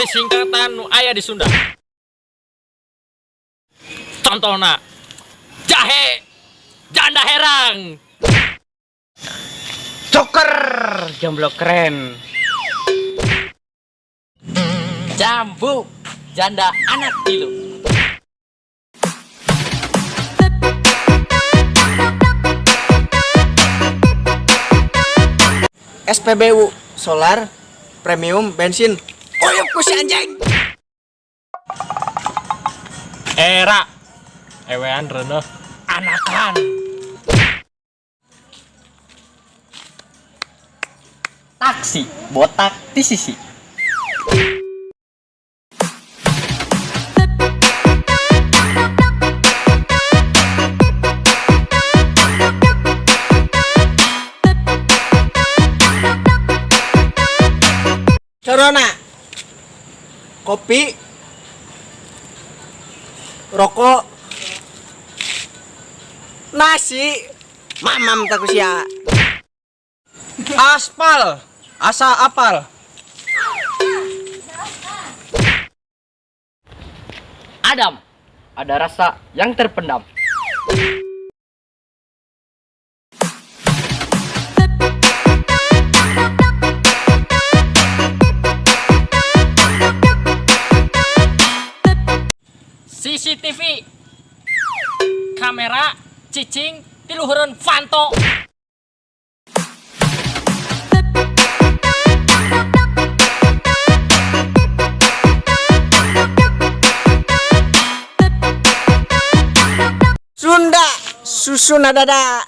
singkatan nu aya di Sunda. Contohna jahe janda herang, Coker jomblo keren. jambu janda anak tilu. SPBU solar premium bensin. Oyuk ku si anjing. Era ewean reneh anakan. Taksi botak di sisi. Corona. Kopi. Rokok. Nasi. Mamam takusia. Aspal asa apal. Adam ada rasa yang terpendam. CCTV kamera cicing tiluhureun Fanto. Sunda susu nadada.